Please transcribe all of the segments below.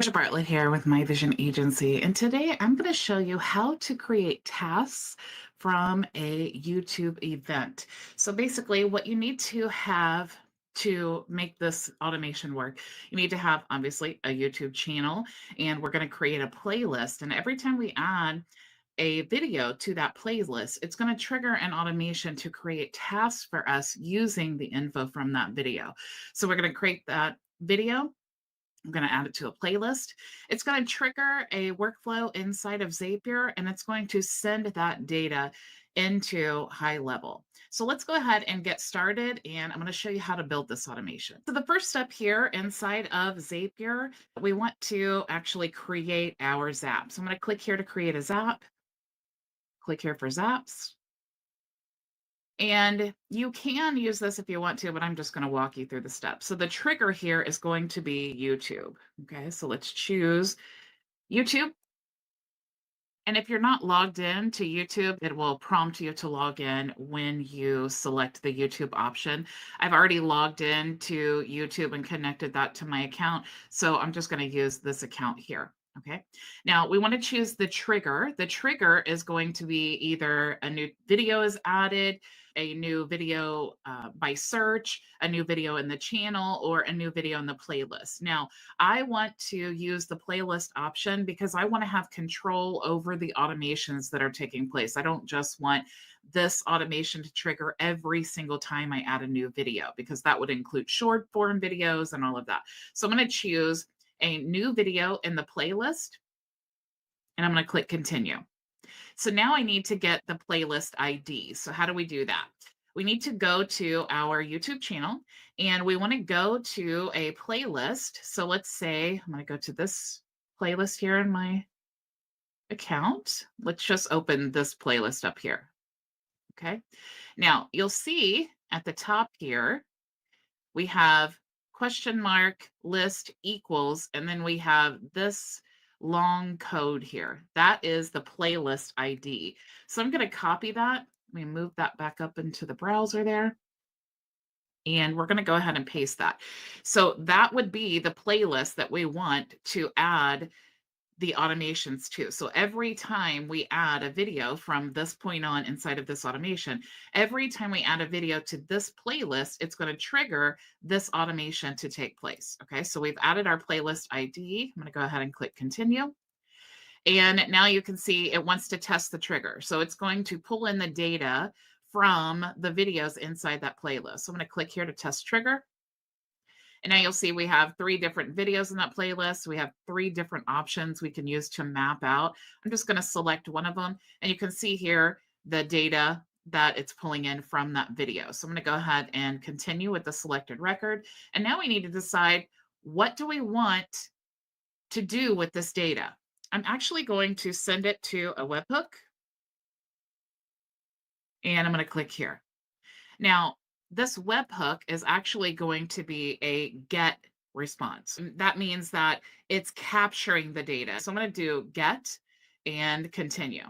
Bridget Bartlett here with My Vision Agency, and today I'm going to show you how to create tasks from a YouTube event. So basically, what you need to have to make this automation work, you need to have obviously a YouTube channel, and we're going to create a playlist. And every time we add a video to that playlist, it's going to trigger an automation to create tasks for us using the info from that video. So we're going to create that video. I'm going to add it to a playlist. It's going to trigger a workflow inside of Zapier, and it's going to send that data into HighLevel. So let's go ahead and get started, and I'm going to show you how to build this automation. So the first step here inside of Zapier, we want to actually create our zap. So I'm going to click here to create a zap, click here for zaps. And you can use this if you want to, but I'm just going to walk you through the steps. So the trigger here is going to be YouTube. Okay, so let's choose YouTube. And if you're not logged in to YouTube, it will prompt you to log in when you select the YouTube option. I've already logged in to YouTube and connected that to my account. So I'm just going to use this account here. Okay. Now we want to choose the trigger. The trigger is going to be either a new video is added, a new video by search, a new video in the channel, or a new video in the playlist. Now, I want to use the playlist option because I want to have control over the automations that are taking place. I don't just want this automation to trigger every single time I add a new video, because that would include short form videos and all of that. So I'm going to choose a new video in the playlist, and I'm going to click continue. So now I need to get the playlist ID. So how do we do that? We need to go to our YouTube channel, and we want to go to a playlist. So let's say I'm going to go to this playlist here in my account. Let's just open this playlist up here. Okay. Now you'll see at the top here, we have question mark list equals, and then we have this long code here. That is the playlist ID. So I'm going to copy that. Let me move that back up into the browser there. And we're going to go ahead and paste that. So that would be the playlist that we want to add the automations too. So every time we add a video from this point on inside of this automation, every time we add a video to this playlist, it's going to trigger this automation to take place. Okay, so we've added our playlist ID. I'm going to go ahead and click continue. And now you can see it wants to test the trigger. So it's going to pull in the data from the videos inside that playlist. So I'm going to click here to test trigger. And now you'll see we have 3 different videos in that playlist. We have 3 different options we can use to map out. I'm just going to select one of them, and you can see here the data that it's pulling in from that video. So I'm going to go ahead and continue with the selected record. And now we need to decide, what do we want to do with this data? I'm actually going to send it to a webhook, and I'm going to click here. Now, this webhook is actually going to be a get response. That means that it's capturing the data. So I'm going to do get and continue.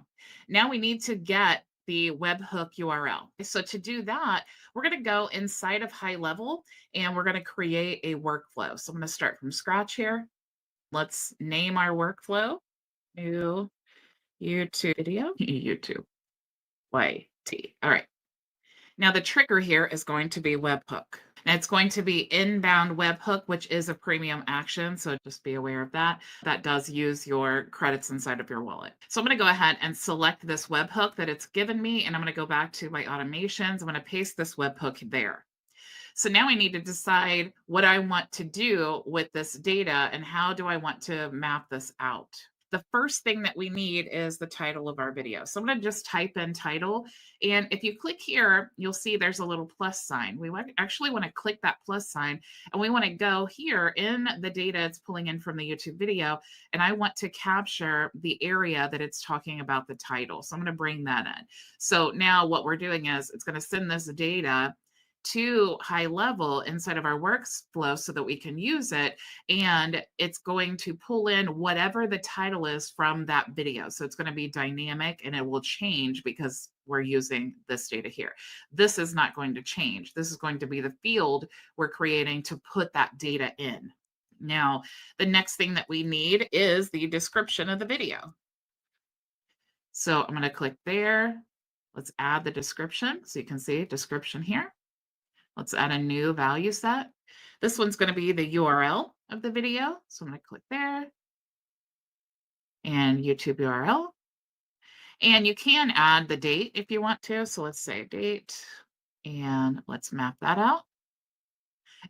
Now we need to get the webhook URL. So to do that, we're going to go inside of HighLevel, and we're going to create a workflow. So I'm going to start from scratch here. Let's name our workflow new YouTube video, YouTube YT. All right. Now the trigger here is going to be webhook. And it's going to be inbound webhook, which is a premium action. So just be aware of that. That does use your credits inside of your wallet. So I'm going to go ahead and select this webhook that it's given me. And I'm going to go back to my automations. I'm going to paste this webhook there. So now I need to decide what I want to do with this data and how do I want to map this out. The first thing that we need is the title of our video. So I'm going to just type in title. And if you click here, you'll see there's a little plus sign. We actually want to click that plus sign, and we want to go here in the data it's pulling in from the YouTube video. And I want to capture the area that it's talking about the title. So I'm going to bring that in. So now what we're doing is it's going to send this data to HighLevel inside of our workflow so that we can use it. And it's going to pull in whatever the title is from that video. So it's going to be dynamic, and it will change because we're using this data here. This is not going to change. This is going to be the field we're creating to put that data in. Now, the next thing that we need is the description of the video. So I'm going to click there. Let's add the description. So you can see description here. Let's add a new value set. This one's going to be the URL of the video. So I'm going to click there and YouTube URL. And you can add the date if you want to. So let's say date and let's map that out.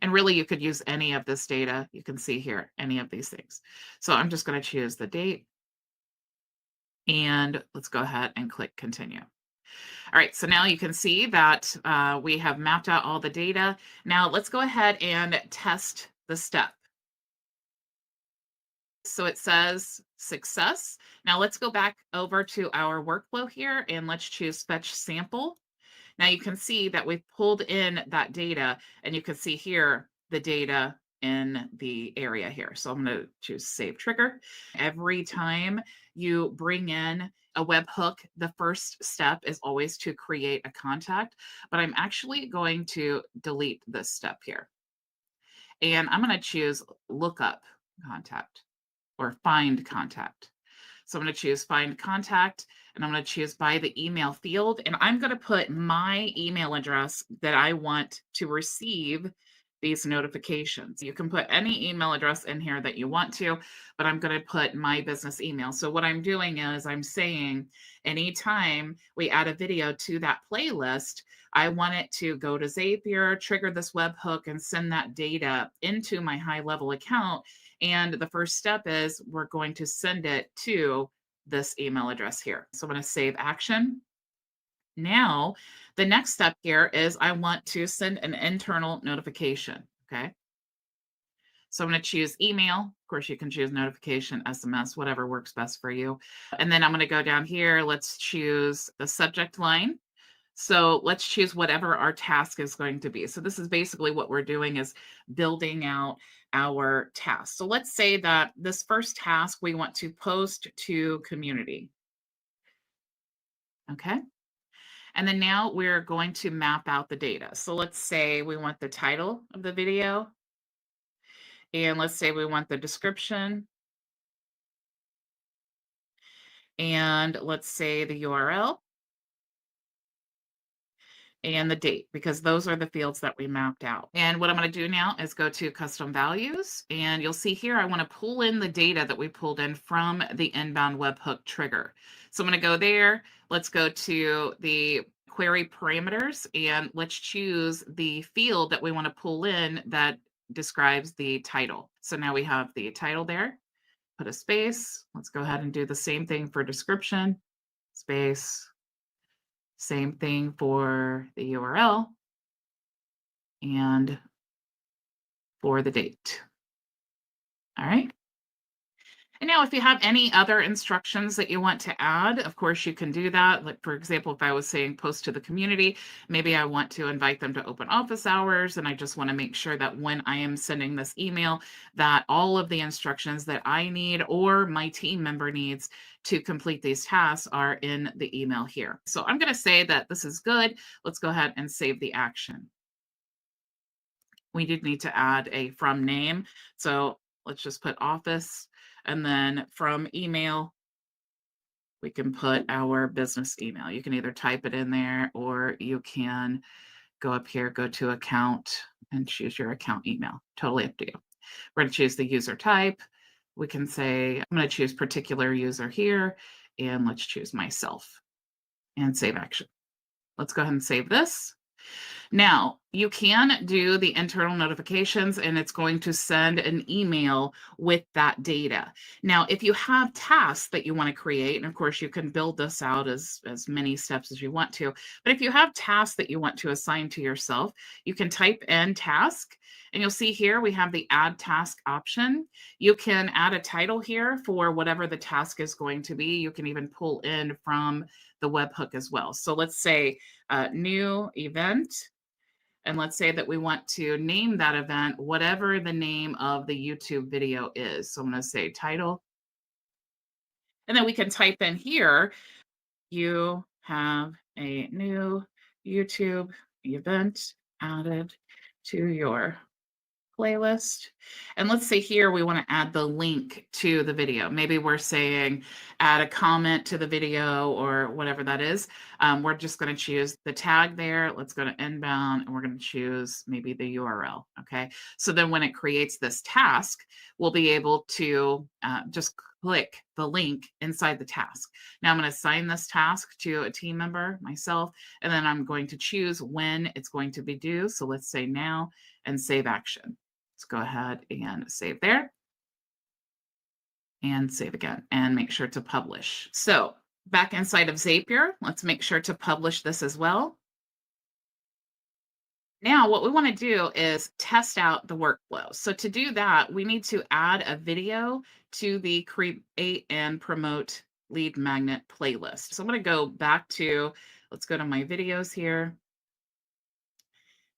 And really you could use any of this data. You can see here, any of these things. So I'm just going to choose the date and let's go ahead and click continue. All right, so now you can see that we have mapped out all the data. Now let's go ahead and test the step. So it says success. Now let's go back over to our workflow here and let's choose fetch sample. Now you can see that we've pulled in that data and you can see here the data in the area here. So I'm going to choose save trigger. Every time you bring in a webhook, the first step is always to create a contact, but I'm actually going to delete this step here. And I'm going to choose lookup contact or find contact. So I'm going to choose find contact and I'm going to choose by the email field. And I'm going to put my email address that I want to receive these notifications. You can put any email address in here that you want to, but I'm going to put my business email. So what I'm doing is I'm saying anytime we add a video to that playlist, I want it to go to Zapier, trigger this webhook, and send that data into my HighLevel account. And the first step is we're going to send it to this email address here. So I'm going to save action. Now, the next step here is I want to send an internal notification. Okay. So I'm going to choose email. Of course, you can choose notification, SMS, whatever works best for you. And then I'm going to go down here. Let's choose the subject line. So let's choose whatever our task is going to be. So this is basically what we're doing is building out our task. So let's say that this first task we want to post to community. Okay. And then now we're going to map out the data. So let's say we want the title of the video. And let's say we want the description. And let's say the URL. And the date, because those are the fields that we mapped out. And what I'm going to do now is go to custom values. And you'll see here, I want to pull in the data that we pulled in from the inbound webhook trigger. So I'm going to go there. Let's go to the query parameters and let's choose the field that we want to pull in that describes the title. So now we have the title there. Put a space. Let's go ahead and do the same thing for description. Space. Same thing for the URL and for the date. All right. And now if you have any other instructions that you want to add, of course you can do that. Like for example, if I was saying post to the community, maybe I want to invite them to open office hours. And I just want to make sure that when I am sending this email, that all of the instructions that I need or my team member needs to complete these tasks are in the email here. So I'm going to say that this is good. Let's go ahead and save the action. We did need to add a from name. So let's just put office. And then from email, we can put our business email. You can either type it in there or you can go up here, go to account and choose your account email. Totally up to you. We're going to choose the user type. We can say, I'm going to choose particular user here and let's choose myself and save action. Let's go ahead and save this. Now, you can do the internal notifications and it's going to send an email with that data. Now, if you have tasks that you want to create, and of course you can build this out as many steps as you want to, but if you have tasks that you want to assign to yourself, you can type in task and you'll see here we have the add task option. You can add a title here for whatever the task is going to be. You can even pull in from the webhook as well. So let's say new event. And let's say that we want to name that event, whatever the name of the YouTube video is. So I'm going to say title. And then we can type in here, you have a new YouTube event added to your playlist. And let's say here we want to add the link to the video. Maybe we're saying add a comment to the video or whatever that is. We're just going to choose the tag there. Let's go to inbound and we're going to choose maybe the URL. Okay. So then when it creates this task, we'll be able to just click the link inside the task. Now I'm going to assign this task to a team member, myself, and then I'm going to choose when it's going to be due. So let's say now and save action. Let's go ahead and save there and save again and make sure to publish. So back inside of Zapier, let's make sure to publish this as well. Now, what we want to do is test out the workflow. So to do that, we need to add a video to the create and promote lead magnet playlist. So I'm going to go back to, let's go to my videos here.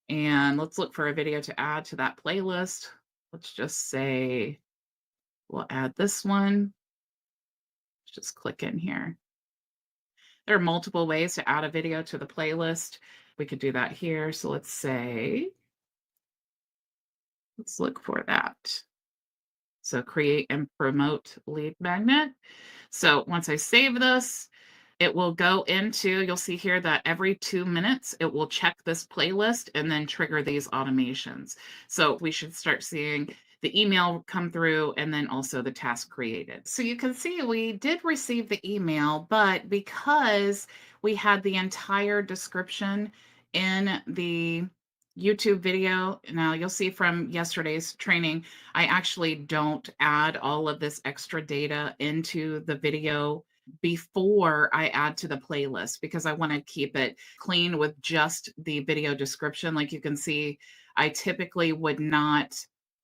And let's look for a video to add to that playlist. Let's just say, we'll add this one. Just click in here. There are multiple ways to add a video to the playlist. We could do that here. So let's say, let's look for that. So create and promote lead magnet. So once I save this, it will go into, you'll see here that every 2 minutes, it will check this playlist and then trigger these automations. So we should start seeing the email come through and then also the task created. So you can see we did receive the email, but because we had the entire description in the YouTube video, now you'll see from yesterday's training, I actually don't add all of this extra data into the video before I add to the playlist because I want to keep it clean with just the video description. Like you can see, I typically would not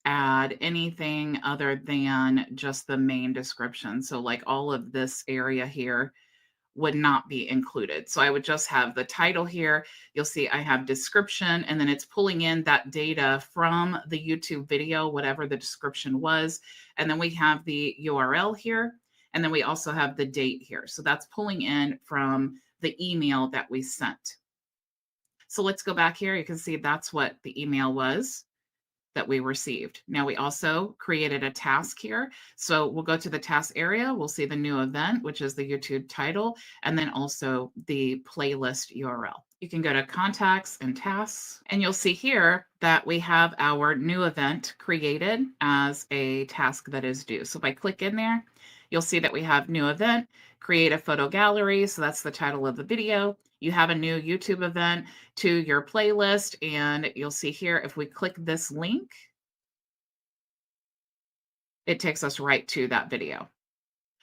add anything other than just the main description. So like all of this area here would not be included. So I would just have the title here. You'll see I have description, and then it's pulling in that data from the YouTube video, whatever the description was. And then we have the URL here. And then we also have the date here. So that's pulling in from the email that we sent. So let's go back here. You can see that's what the email was that we received. Now we also created a task here. So we'll go to the task area. We'll see the new event, which is the YouTube title, and then also the playlist URL. You can go to contacts and tasks, and you'll see here that we have our new event created as a task that is due. So if I click in there, you'll see that we have new event, create a photo gallery. So that's the title of the video. You have a new YouTube event to your playlist, and you'll see here, if we click this link, it takes us right to that video.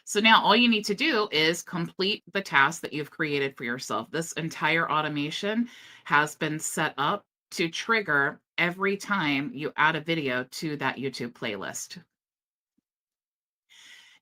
So now all you need to do is complete the task that you've created for yourself. This entire automation has been set up to trigger every time you add a video to that YouTube playlist.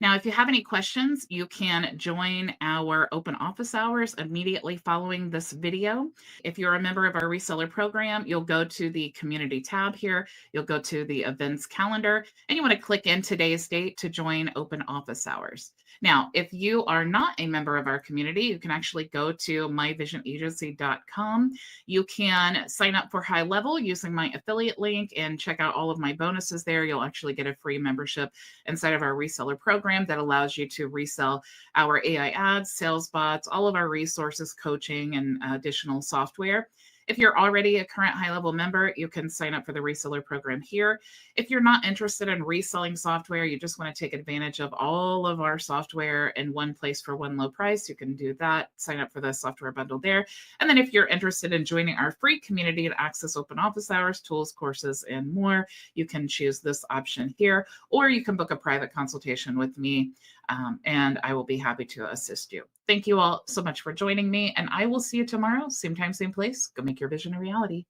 Now, if you have any questions, you can join our open office hours immediately following this video. If you're a member of our reseller program, you'll go to the community tab here. You'll go to the events calendar, and you want to click in today's date to join open office hours. Now, if you are not a member of our community, you can actually go to myvisionagency.com. You can sign up for HighLevel using my affiliate link and check out all of my bonuses there. You'll actually get a free membership inside of our reseller program that allows you to resell our AI ads, sales bots, all of our resources, coaching, and additional software. If you're already a current HighLevel member, you can sign up for the reseller program here. If you're not interested in reselling software, you just want to take advantage of all of our software in one place for one low price, you can do that. Sign up for the software bundle there. And then if you're interested in joining our free community to access open office hours, tools, courses, and more, you can choose this option here, or you can book a private consultation with me, and I will be happy to assist you. Thank you all so much for joining me, and I will see you tomorrow, same time, same place. Go make your vision a reality.